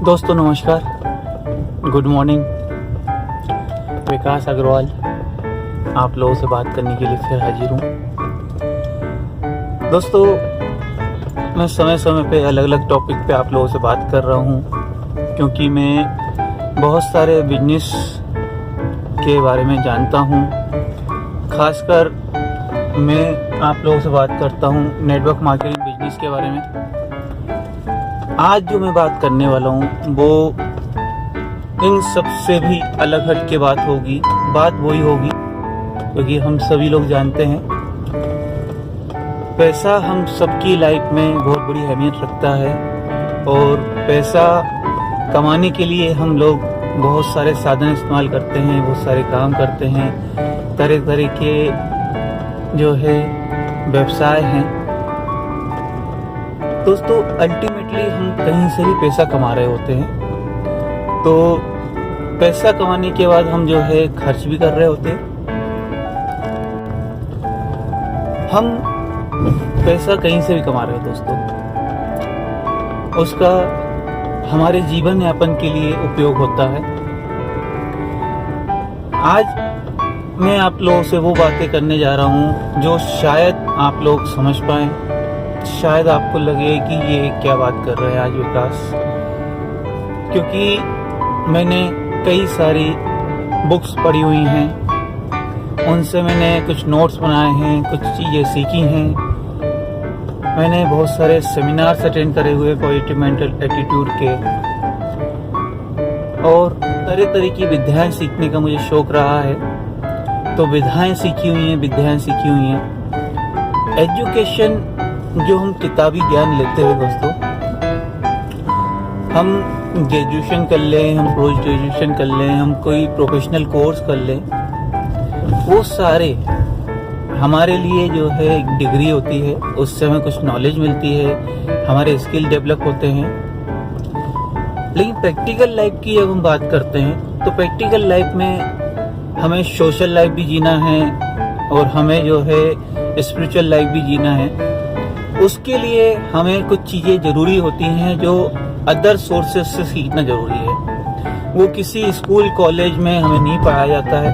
दोस्तों नमस्कार, good morning. विकास अग्रवाल आप लोगों से बात करने के लिए फिर हाजिर हूँ। दोस्तों मैं समय समय पे अलग अलग टॉपिक पे आप लोगों से बात कर रहा हूँ, क्योंकि मैं बहुत सारे बिजनेस के बारे में जानता हूँ। खासकर मैं आप लोगों से बात करता हूँ नेटवर्क मार्केटिंग बिजनेस के बारे में। आज जो मैं बात करने वाला हूँ वो इन सब से भी अलग हट के बात होगी। बात वही होगी क्योंकि हम सभी लोग जानते हैं पैसा हम सबकी लाइफ में बहुत बड़ी अहमियत रखता है, और पैसा कमाने के लिए हम लोग बहुत सारे साधन इस्तेमाल करते हैं, बहुत सारे काम करते हैं, तरह तरह के जो है व्यवसाय हैं। दोस्तों अल्टीमेटली हम कहीं से भी पैसा कमा रहे होते हैं, तो पैसा कमाने के बाद हम जो है खर्च भी कर रहे होते हैं। हम पैसा कहीं से भी कमा रहे हो दोस्तों, उसका हमारे जीवन यापन के लिए उपयोग होता है। आज मैं आप लोगों से वो बातें करने जा रहा हूँ जो शायद आप लोग समझ पाएं। शायद आपको लगे कि ये क्या बात कर रहे हैं आज विकास, क्योंकि मैंने कई सारी बुक्स पढ़ी हुई हैं, उनसे मैंने कुछ नोट्स बनाए हैं, कुछ चीज़ें सीखी हैं। मैंने बहुत सारे सेमिनार्स अटेंड करे हुए पॉजिटिव मेंटल एटीट्यूड के, और तरह तरह की विद्याएं सीखने का मुझे शौक रहा है। तो विद्याएं सीखी हुई हैं। एजुकेशन जो हम किताबी ज्ञान लेते हैं दोस्तों, हम ग्रेजुएशन कर लें, हम पोस्ट ग्रेजुएशन कर लें, हम कोई प्रोफेशनल कोर्स कर लें, वो सारे हमारे लिए जो है एक डिग्री होती है, उससे हमें कुछ नॉलेज मिलती है, हमारे स्किल डेवलप होते हैं। लेकिन प्रैक्टिकल लाइफ की जब हम बात करते हैं तो प्रैक्टिकल लाइफ में हमें सोशल लाइफ भी जीना है और हमें जो है स्पिरिचुअल लाइफ भी जीना है। उसके लिए हमें कुछ चीज़ें ज़रूरी होती हैं जो अदर सोर्सेस से सीखना ज़रूरी है। वो किसी स्कूल कॉलेज में हमें नहीं पढ़ाया जाता है,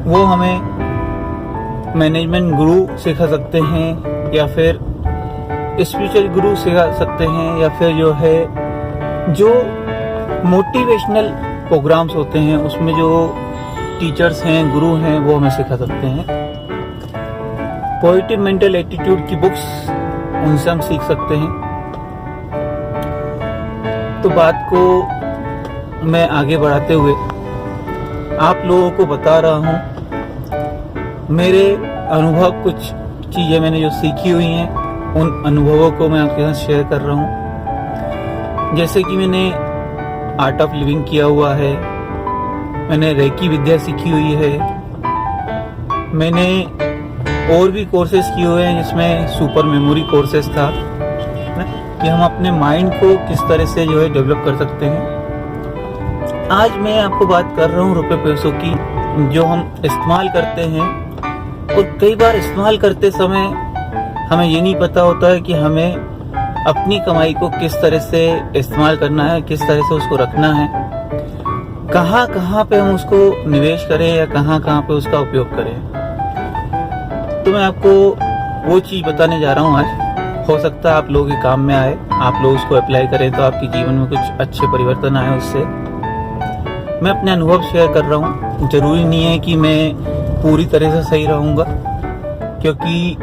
वो हमें मैनेजमेंट गुरु सिखा सकते हैं, या फिर स्पिरिचुअल गुरु सिखा सकते हैं, या फिर जो मोटिवेशनल प्रोग्राम्स होते हैं उसमें जो टीचर्स हैं, गुरु हैं, वो हमें सिखा सकते हैं। पॉजिटिव मेंटल एटीट्यूड की बुक्स, उनसे हम सीख सकते हैं। तो बात को मैं आगे बढ़ाते हुए आप लोगों को बता रहा हूँ मेरे अनुभव, कुछ चीज़ें मैंने जो सीखी हुई हैं उन अनुभवों को मैं आपके साथ शेयर कर रहा हूँ। जैसे कि मैंने आर्ट ऑफ लिविंग किया हुआ है, मैंने रेकी विद्या सीखी हुई है, मैंने और भी कोर्सेज किए हुए हैं जिसमें सुपर मेमोरी कोर्सेज था कि हम अपने माइंड को किस तरह से जो है डेवलप कर सकते हैं। आज मैं आपको बात कर रहा हूँ रुपए पैसों की, जो हम इस्तेमाल करते हैं, और कई बार इस्तेमाल करते समय हमें ये नहीं पता होता है कि हमें अपनी कमाई को किस तरह से इस्तेमाल करना है, किस तरह से उसको रखना है, कहाँ कहाँ पे हम उसको निवेश करें या कहाँ कहाँ पे उसका उपयोग करें। तो मैं आपको वो चीज़ बताने जा रहा हूँ आज। हो सकता है आप लोगों के काम में आए, आप लोग उसको अप्लाई करें तो आपके जीवन में कुछ अच्छे परिवर्तन आए उससे। मैं अपने अनुभव शेयर कर रहा हूँ। जरूरी नहीं है कि मैं पूरी तरह से सही रहूँगा, क्योंकि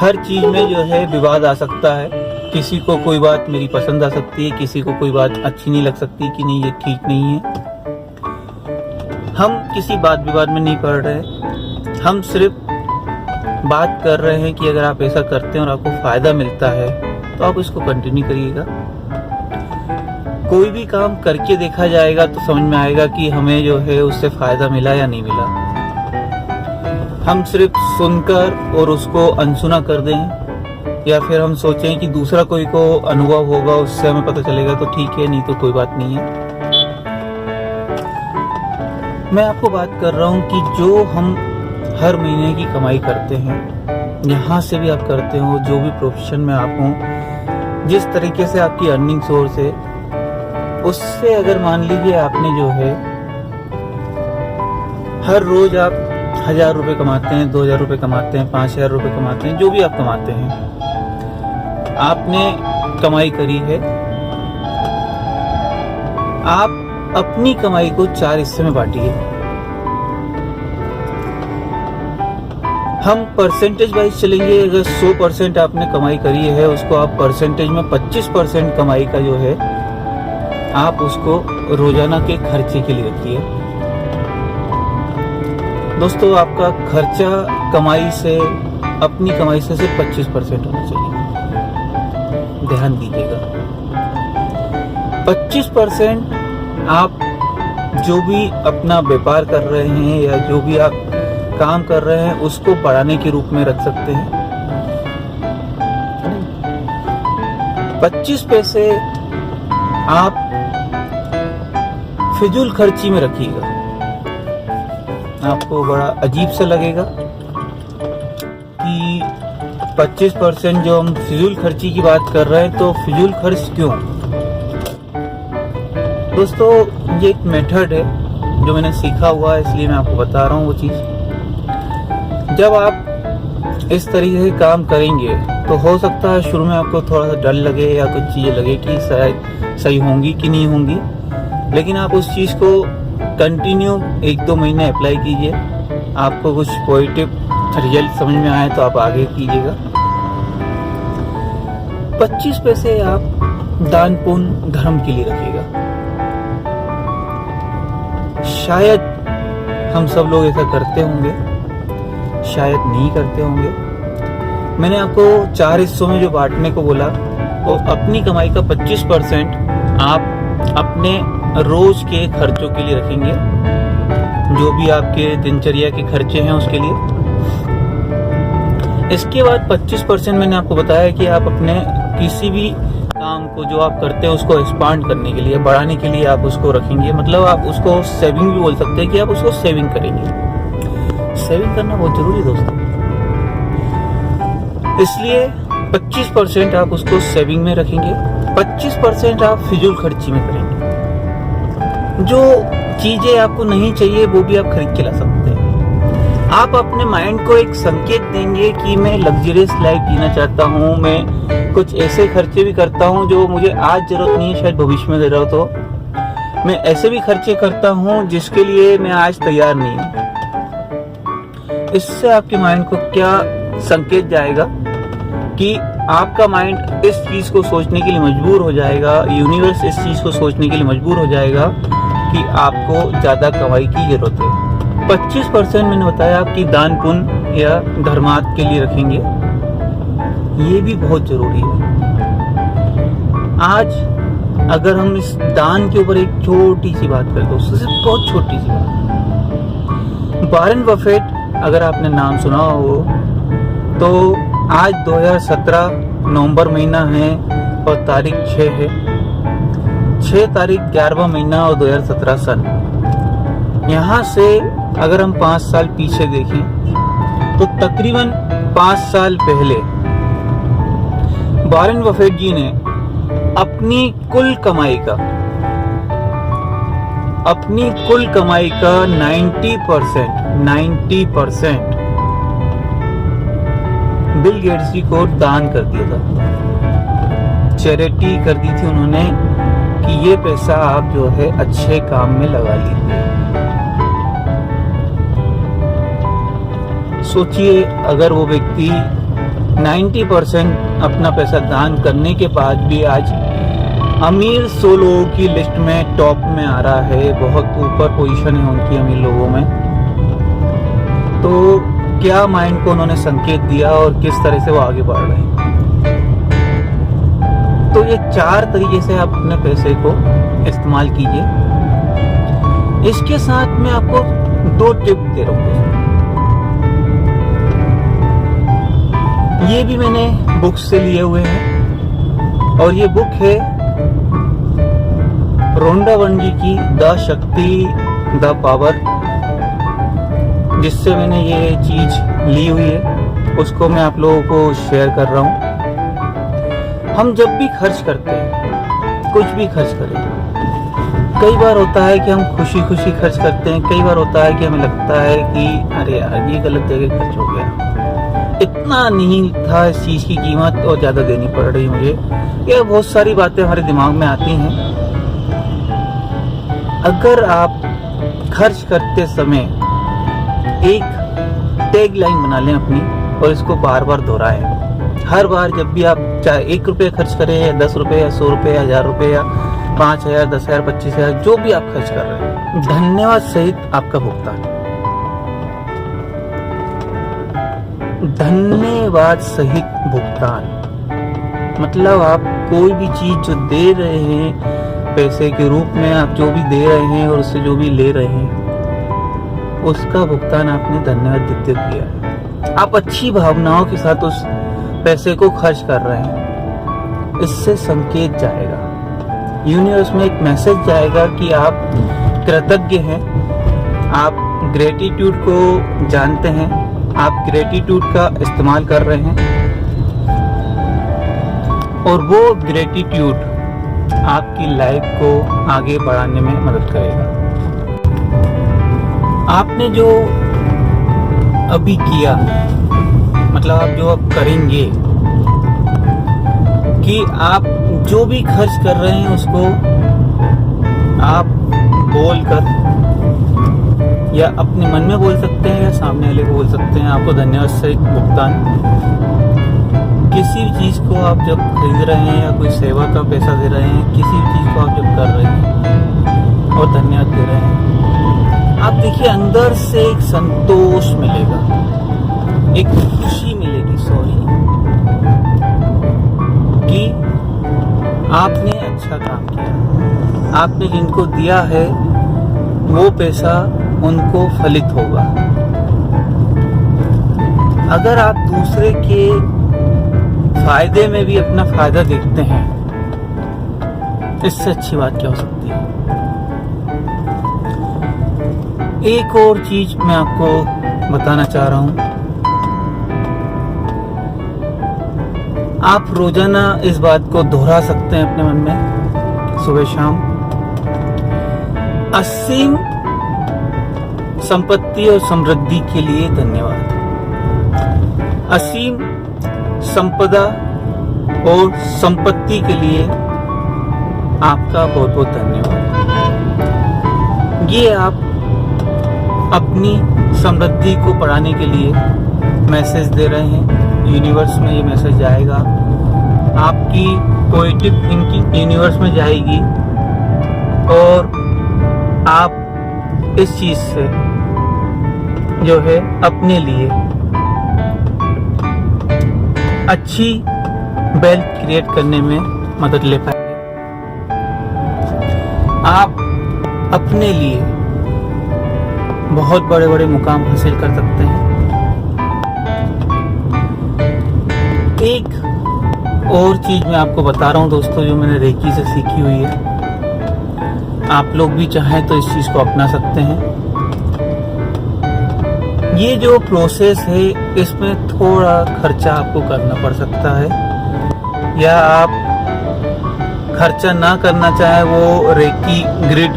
हर चीज़ में जो है विवाद आ सकता है। किसी को कोई बात मेरी पसंद आ सकती है, किसी को कोई बात अच्छी नहीं लग सकती कि नहीं ये ठीक नहीं है। हम किसी बात विवाद में नहीं पड़ रहे, हम सिर्फ बात कर रहे हैं कि अगर आप ऐसा करते हैं और आपको फायदा मिलता है तो आप इसको कंटिन्यू करिएगा। कोई भी काम करके देखा जाएगा तो समझ में आएगा कि हमें जो है उससे फायदा मिला या नहीं मिला। हम सिर्फ सुनकर और उसको अनसुना कर दें, या फिर हम सोचें कि दूसरा कोई को अनुभव होगा उससे हमें पता चलेगा तो ठीक है, नहीं तो कोई बात नहीं है। मैं आपको बात कर रहा हूँ कि जो हम हर महीने की कमाई करते हैं, यहाँ से भी आप करते हो, जो भी प्रोफेशन में आप हो, जिस तरीके से आपकी अर्निंग सोर्स है, उससे अगर मान लीजिए आपने जो है हर रोज आप 1000 रुपये कमाते हैं, 2000 रुपये कमाते हैं, 5000 रुपये कमाते हैं, जो भी आप कमाते हैं, आपने कमाई करी है, आप अपनी कमाई को 4 हिस्से में बांटिए। हम परसेंटेज वाइज चलेंगे। अगर 100% आपने कमाई करी है, उसको आप परसेंटेज में 25% कमाई का जो है आप उसको रोजाना के खर्चे के लिए रखिए। दोस्तों, आपका खर्चा कमाई से, अपनी कमाई से सिर्फ 25% होना चाहिए, ध्यान दीजिएगा। 25% आप जो भी अपना व्यापार कर रहे हैं या जो भी आप काम कर रहे हैं उसको बढ़ाने के रूप में रख सकते हैं। 25 पैसे आप फिजूल खर्ची में रखिएगा। आपको बड़ा अजीब सा लगेगा कि 25% जो हम फिजूल खर्ची की बात कर रहे हैं, तो फिजूल खर्च क्यों? दोस्तों, ये एक मेथड है जो मैंने सीखा हुआ है, इसलिए मैं आपको बता रहा हूँ वो चीज़। जब आप इस तरीके से काम करेंगे तो हो सकता है शुरू में आपको थोड़ा सा डर लगे या कुछ चीज़ें लगे कि शायद सही होंगी कि नहीं होंगी, लेकिन आप उस चीज़ को कंटिन्यू 1-2 महीने अप्लाई कीजिए। आपको कुछ पॉजिटिव रिजल्ट समझ में आए तो आप आगे कीजिएगा। 25 पैसे आप दान पुण्य धर्म के लिए रखिएगा। शायद हम सब लोग ऐसा करते होंगे, शायद नहीं करते होंगे। मैंने आपको 4 हिस्सों में जो बांटने को बोला, वो अपनी कमाई का 25% आप अपने रोज के खर्चों के लिए रखेंगे, जो भी आपके दिनचर्या के खर्चे हैं उसके लिए। इसके बाद 25% मैंने आपको बताया कि आप अपने किसी भी काम को जो आप करते हैं उसको एक्सपांड करने के लिए, बढ़ाने के लिए आप उसको रखेंगे। मतलब आप उसको सेविंग भी बोल सकते हैं कि आप उसको सेविंग करेंगे। सेविंग करना बहुत जरूरी है दोस्तों, इसलिए 25% आप उसको सेविंग में रखेंगे, 25% आप फिजूल खर्ची में करेंगे। जो चीजें आपको नहीं चाहिए वो भी आप खरीद के ला सकते हैं। आप अपने माइंड को एक संकेत देंगे कि मैं लग्जरियस लाइफ जीना चाहता हूँ, मैं कुछ ऐसे खर्चे भी करता हूँ जो मुझे आज जरूरत नहीं है, शायद भविष्य में जरूरत हो। मैं ऐसे भी खर्चे करता हूँ जिसके लिए मैं आज तैयार नहीं हूँ। इससे आपके माइंड को क्या संकेत जाएगा कि आपका माइंड इस चीज को सोचने के लिए मजबूर हो जाएगा, यूनिवर्स इस चीज को सोचने के लिए मजबूर हो जाएगा कि आपको ज्यादा कमाई की जरूरत है। 25% मैंने बताया आपकी दान पुण्य या धर्मार्थ के लिए रखेंगे, ये भी बहुत जरूरी है। आज अगर हम इस दान के ऊपर एक छोटी सी बात करें, दोस्तों, सिर्फ बहुत छोटी सी बात। वॉरेन बफेट, अगर आपने नाम सुना हो तो आज 2017 नवंबर महीना है और तारीख 6 है, 6 तारीख 11वां महीना और 2017 सन। यहाँ से अगर हम 5 साल पीछे देखें तो तकरीबन 5 साल पहले वॉरेन बफेट जी ने अपनी कुल कमाई का 90% बिल गेट्स जी को दान कर दिया था, चैरिटी कर दी थी उन्होंने कि ये पैसा आप जो है अच्छे काम में लगा लीजिए। सोचिए, अगर वो व्यक्ति 90% अपना पैसा दान करने के बाद भी आज अमीर 100 लोगों की लिस्ट में टॉप में आ रहा है, बहुत ऊपर पोजीशन है उनकी अमीर लोगों में, तो क्या माइंड को उन्होंने संकेत दिया और किस तरह से वो आगे बढ़ रहे हैं। तो ये 4 तरीके से आप अपने पैसे को इस्तेमाल कीजिए। इसके साथ मैं आपको 2 टिप दे रहा हूँ। ये भी मैंने बुक से लिए हुए हैं और ये बुक है रोंडा वनजी की द शक्ति द पावर, जिससे मैंने ये चीज ली हुई है, उसको मैं आप लोगों को शेयर कर रहा हूं। हम जब भी खर्च करते हैं, कुछ भी खर्च करें, कई बार होता है कि हम खुशी खुशी खर्च करते हैं, कई बार होता है कि हमें लगता है कि अरे यार ये गलत जगह खर्च हो गया, इतना नहीं था इस चीज़ की कीमत और ज़्यादा देनी पड़ रही मुझे। ये बहुत सारी बातें हमारे दिमाग में आती हैं। अगर आप खर्च करते समय एक टैग लाइन बना लें अपनी और इसको बार बार दोहराएं, हर बार जब भी आप चाहे 1 रुपये खर्च करें या 10 रुपये या 100 रुपये या 1000 रुपये या 5000, 10,000, 25,000, जो भी आप खर्च कर रहे हैं, धन्यवाद सहित आपका भुगतान। धन्यवाद सहित भुगतान मतलब आप कोई भी चीज जो दे रहे हैं पैसे के रूप में, आप जो भी दे रहे हैं और उससे जो भी ले रहे हैं, उसका भुगतान आपने धन्यवाद देते किया है। आप अच्छी भावनाओं के साथ उस पैसे को खर्च कर रहे हैं। इससे संकेत जाएगा, यूनिवर्स में एक मैसेज जाएगा कि आप कृतज्ञ हैं, आप ग्रेटिट्यूड को जानते हैं, आप ग्रेटिट्यूड का इस्तेमाल कर रहे हैं और वो ग्रेटिट्यूड आपकी लाइफ को आगे बढ़ाने में मदद करेगा। आपने जो अभी किया, मतलब आप जो अब करेंगे, कि आप जो भी खर्च कर रहे हैं उसको आप बोलकर या अपने मन में बोल सकते हैं या सामने वाले को बोल सकते हैं, आपको धन्यवाद सहित भुगतान। किसी भी चीज़ को आप जब खरीद रहे हैं या कोई सेवा का पैसा दे रहे हैं, किसी भी चीज़ को आप जब कर रहे हैं और धन्यवाद दे रहे हैं, आप देखिए अंदर से एक संतोष मिलेगा, एक खुशी मिलेगी, कि आपने अच्छा काम किया, आपने जिनको दिया है वो पैसा उनको फलित होगा। अगर आप दूसरे के फायदे में भी अपना फायदा देखते हैं, इससे अच्छी बात क्या हो सकती है। एक और चीज मैं आपको बताना चाह रहा हूं, आप रोजाना इस बात को दोहरा सकते हैं अपने मन में सुबह शाम। असीम संपत्ति और समृद्धि के लिए धन्यवाद। असीम संपदा और संपत्ति के लिए आपका बहुत बहुत धन्यवाद। ये आप अपनी समृद्धि को बढ़ाने के लिए मैसेज दे रहे हैं। यूनिवर्स में ये मैसेज जाएगा, आपकी पॉजिटिव थिंकिंग यूनिवर्स में जाएगी और आप इस चीज से जो है अपने लिए अच्छी वेल्थ क्रिएट करने में मदद ले पाएंगे। आप अपने लिए बहुत बड़े बड़े मुकाम हासिल कर सकते हैं। एक और चीज मैं आपको बता रहा हूं दोस्तों, जो मैंने रेकी से सीखी हुई है, आप लोग भी चाहें तो इस चीज को अपना सकते हैं। ये जो प्रोसेस है इसमें थोड़ा खर्चा आपको करना पड़ सकता है, या आप खर्चा ना करना चाहें, वो रेकी ग्रिड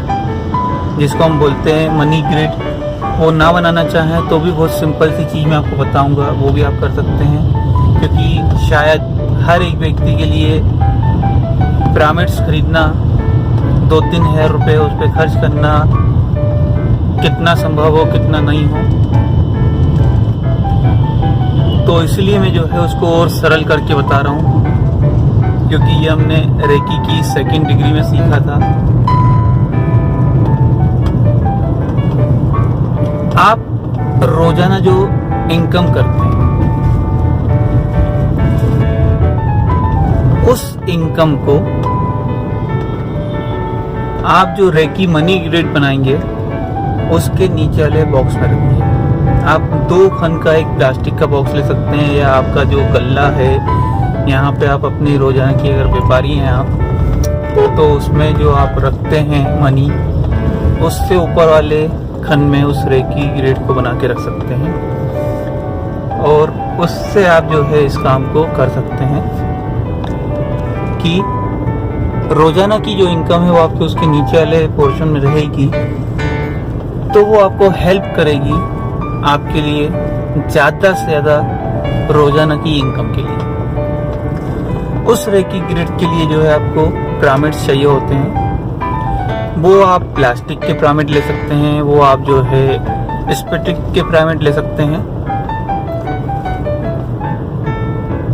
जिसको हम बोलते हैं मनी ग्रिड, वो ना बनाना चाहें तो भी बहुत सिंपल सी चीज़ मैं आपको बताऊंगा, वो भी आप कर सकते हैं। क्योंकि शायद हर एक व्यक्ति के लिए पिरामिड्स खरीदना, 2-3 हज़ार रुपये उस पर खर्च करना कितना संभव हो कितना नहीं हो, तो इसलिए मैं जो है उसको और सरल करके बता रहा हूँ, क्योंकि ये हमने रेकी की 2nd डिग्री में सीखा था। आप रोजाना जो इनकम करते हैं, उस इनकम को आप जो रेकी मनी ग्रिड बनाएंगे उसके नीचे वाले बॉक्स में रखिए। आप 2 खन का एक प्लास्टिक का बॉक्स ले सकते हैं, या आपका जो गल्ला है यहाँ पे आप अपनी रोजाना की अगर व्यापारी हैं आप, तो उसमें जो आप रखते हैं मनी, उससे ऊपर वाले खन में उस रेकी ग्रिड को बना के रख सकते हैं और उससे आप जो है इस काम को कर सकते हैं कि रोजाना की जो इनकम है वो आपके उसके नीचे वाले पोर्शन में रहेगी, तो वो आपको हेल्प करेगी आपके लिए ज़्यादा से ज़्यादा रोजाना की इनकम के लिए। उस रेकी ग्रिड के लिए जो है आपको पिरामिड्स चाहिए होते हैं। वो आप प्लास्टिक के पिरामिड ले सकते हैं, वो आप जो है स्फटिक के पिरामिड ले सकते हैं।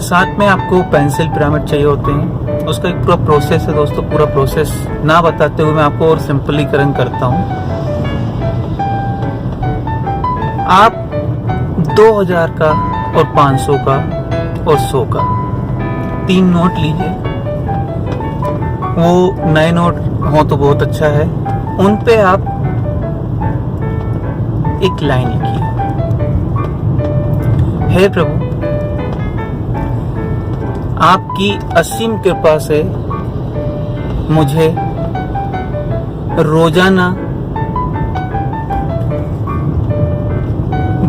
साथ में आपको पेंसिल पिरामिड चाहिए होते हैं। उसका एक पूरा प्रोसेस है दोस्तों। पूरा प्रोसेस ना बताते हुए मैं आपको और सिंपलीकरण करता हूँ। आप 2000 का और 500 का और 100 का 3 नोट लीजिए। वो नए नोट हो तो बहुत अच्छा है। उन पे आप एक लाइन लिखिए, हे प्रभु, आपकी असीम कृपा से मुझे रोजाना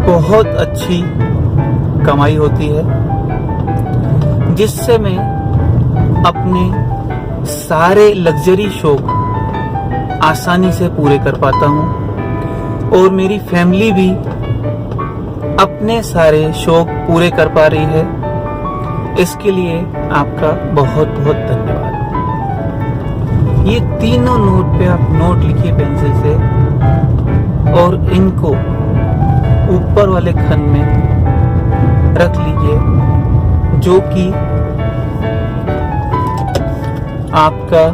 बहुत अच्छी कमाई होती है, जिससे मैं अपने सारे लग्जरी शौक आसानी से पूरे कर पाता हूँ और मेरी फैमिली भी अपने सारे शौक पूरे कर पा रही है। इसके लिए आपका बहुत बहुत धन्यवाद। ये तीनों नोट पे आप नोट लिखिए पेंसिल से और इनको ऊपर वाले खंड में रख लीजिए, जो कि आपका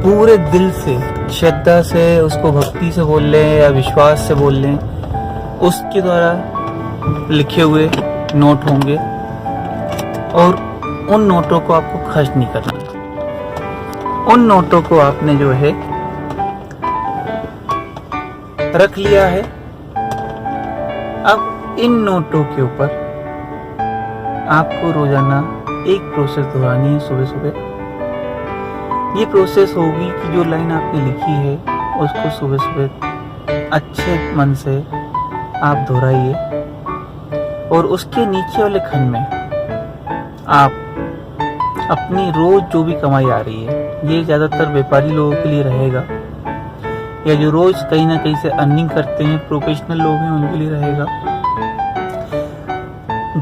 पूरे दिल से, श्रद्धा से, उसको भक्ति से बोल लें या विश्वास से बोल लें, उसके द्वारा लिखे हुए नोट होंगे और उन नोटों को आपको खर्च नहीं करना। उन नोटों को आपने जो है रख लिया है। अब इन नोटों के ऊपर आपको रोजाना एक प्रोसेस दोहरानी है सुबह सुबह। ये प्रोसेस होगी कि जो लाइन आपने लिखी है उसको सुबह सुबह अच्छे मन से आप दोहराइए और उसके नीचे वाले खंड में आप अपनी रोज जो भी कमाई आ रही है, ये ज़्यादातर व्यापारी लोगों के लिए रहेगा, या जो रोज कहीं ना कहीं से अर्निंग करते हैं, प्रोफेशनल लोग हैं, उनके लिए रहेगा।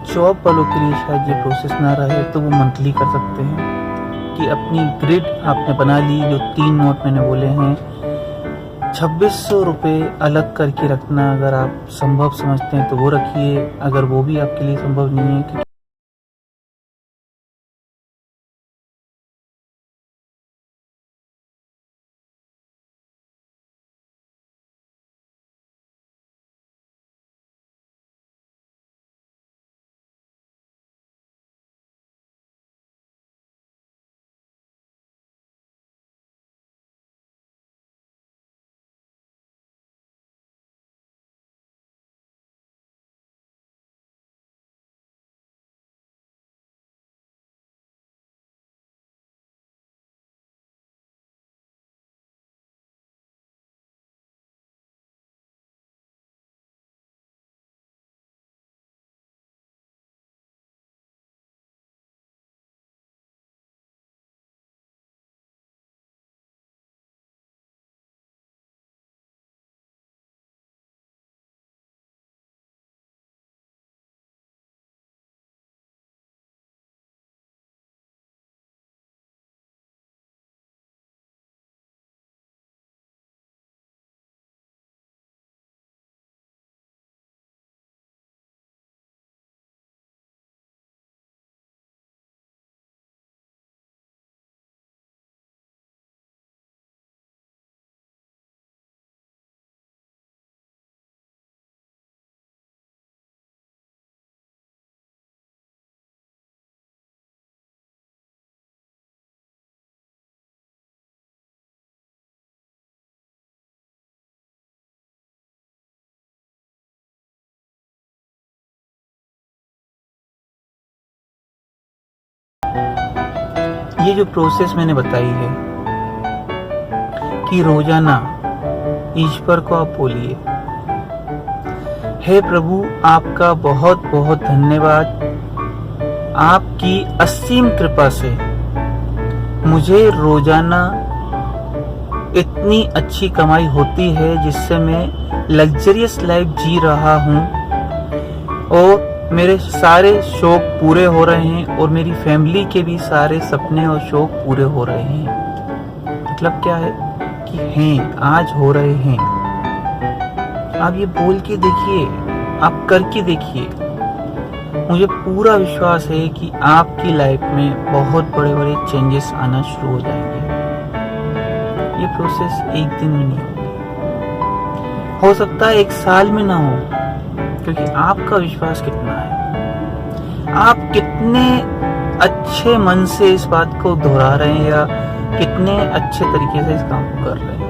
जॉब वालों के लिए शायद ये प्रोसेस ना रहे, तो वो मंथली कर सकते हैं कि अपनी ग्रिड आपने बना ली। जो 3 नोट मैंने बोले हैं, 2600 रुपये अलग करके रखना अगर आप संभव समझते हैं तो वो रखिए। अगर वो भी आपके लिए संभव नहीं है, ये जो प्रोसेस मैंने बताई है कि रोजाना ईश्वर को आप बोलिए, हे प्रभु, आपका बहुत बहुत धन्यवाद। आपकी असीम कृपा से मुझे रोजाना इतनी अच्छी कमाई होती है जिससे मैं लग्जरियस लाइफ जी रहा हूँ और मेरे सारे शौक पूरे हो रहे हैं और मेरी फैमिली के भी सारे सपने और शौक पूरे हो रहे हैं। मतलब क्या है कि हैं, आज हो रहे हैं। आप ये बोल के देखिए, आप करके देखिए। मुझे पूरा विश्वास है कि आपकी लाइफ में बहुत बड़े बड़े चेंजेस आना शुरू हो जाएंगे। ये प्रोसेस एक दिन में नहीं होगी, हो सकता है एक साल में ना हो, क्योंकि आपका विश्वास कितना है, आप कितने अच्छे मन से इस बात को दोहरा रहे हैं या कितने अच्छे तरीके से इस काम को कर रहे हैं।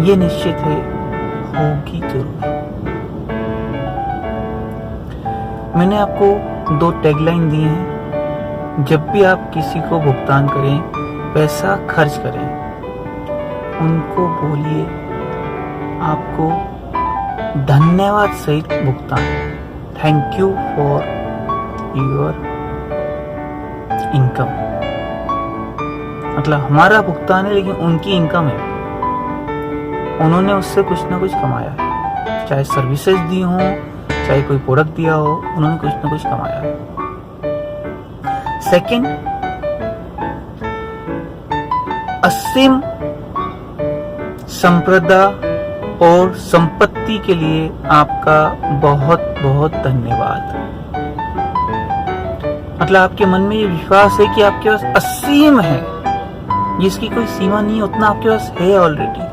ये निश्चित है होगी जरूर। मैंने आपको 2 टैगलाइन दी हैं। जब भी आप किसी को भुगतान करें, पैसा खर्च करें, उनको बोलिए आपको धन्यवाद सहित भुगतान, thank you for your income. मतलब हमारा भुगतान है लेकिन उनकी इनकम है, उन्होंने उससे कुछ ना कुछ कमाया है, चाहे सर्विसेज दी हो, चाहे कोई प्रोडक्ट दिया हो, उन्होंने कुछ ना कुछ कमाया है। सेकंड, असीम संप्रदा और संपत्ति के लिए आपका बहुत बहुत धन्यवाद। मतलब आपके मन में ये विश्वास है कि आपके पास असीम है, जिसकी कोई सीमा नहीं है, उतना आपके पास है ऑलरेडी।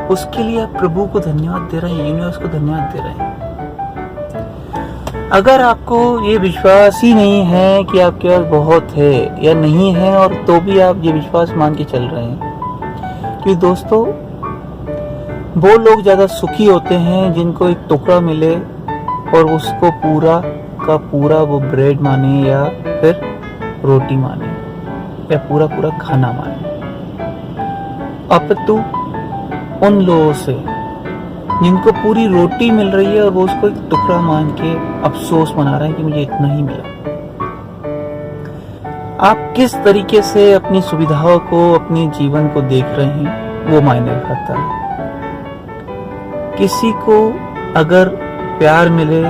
उसके लिए आप प्रभु को धन्यवाद दे रहे हैं, यूनिवर्स को धन्यवाद दे रहे हैं। अगर आपको ये विश्वास ही नहीं है कि आपके पास बहुत है या नहीं है, और तो भी आप ये विश्वास मान के चल रहे हैं, कि दोस्तों वो लोग ज्यादा सुखी होते हैं जिनको एक टुकड़ा मिले और उसको पूरा का पूरा वो ब्रेड माने या फिर रोटी माने या पूरा पूरा खाना माने, अपितु उन लोगों से जिनको पूरी रोटी मिल रही है और वो उसको एक टुकड़ा मान के अफसोस मना रहे हैं कि मुझे इतना ही मिला। आप किस तरीके से अपनी सुविधाओं को, अपने जीवन को देख रहे हैं, वो मायने रखता है। किसी को अगर प्यार मिले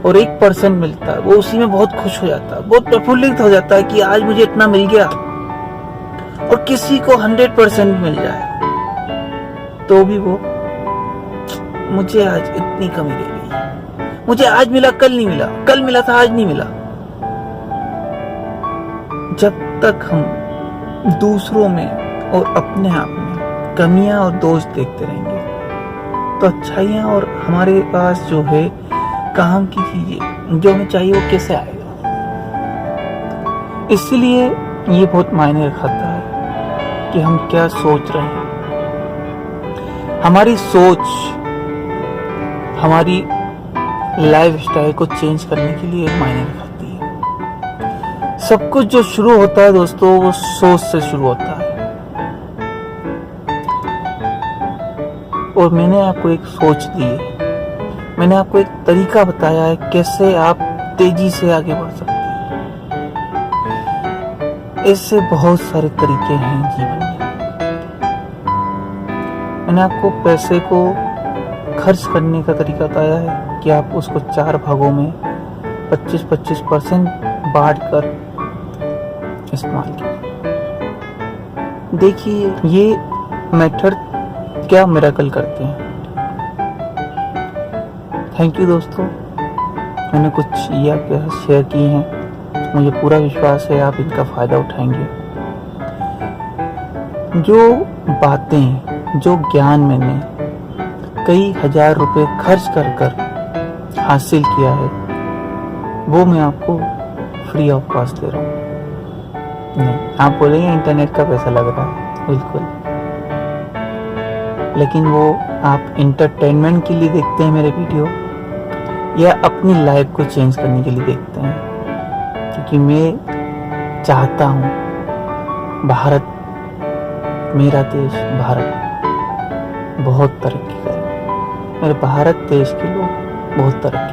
और 1% मिलता है, वो उसी में बहुत खुश हो जाता है, बहुत प्रफुल्लित हो जाता है कि आज मुझे इतना मिल गया। और किसी को 100% मिल जाए तो भी वो, मुझे आज इतनी कमी रह गई, मुझे आज मिला कल नहीं मिला, कल मिला था आज नहीं मिला। जब तक हम दूसरों में और अपने आप में कमियां और दोष देखते रहेंगे तो अच्छाइयां और हमारे पास जो है काम की चीजें जो हमें चाहिए वो कैसे आएगा। इसलिए ये बहुत मायने रखता है कि हम क्या सोच रहे हैं। हमारी सोच हमारी लाइफ स्टाइल को चेंज करने के लिए मायने रखती है। सब कुछ जो शुरू होता है दोस्तों, वो सोच से शुरू होता है। और मैंने आपको एक सोच दी है, मैंने आपको एक तरीका बताया है कैसे आप तेजी से आगे बढ़ सकते हैं। इससे बहुत सारे तरीके हैं जीवन में। मैंने आपको पैसे को खर्च करने का तरीका बताया है कि आप उसको 4 भागों में 25-25% बांटकर इस्तेमाल कीजिए। देखिए ये मेथड क्या मिरेकल करते हैं। थैंक यू दोस्तों, मैंने कुछ ये आपके साथ शेयर की हैं, मुझे पूरा विश्वास है आप इनका फ़ायदा उठाएंगे। जो बातें, जो ज्ञान मैंने कई हजार रुपए खर्च कर कर हासिल किया है, वो मैं आपको फ्री ऑफ कॉस्ट दे रहा हूँ। नहीं, आप बोलेंगे इंटरनेट का पैसा लग रहा है, बिल्कुल, लेकिन वो आप इंटरटेनमेंट के लिए देखते हैं मेरे वीडियो या अपनी लाइफ को चेंज करने के लिए देखते हैं? क्योंकि मैं चाहता हूँ भारत, मेरा देश भारत बहुत तरक्की करे, मेरे भारत देश के लोग बहुत तरक्की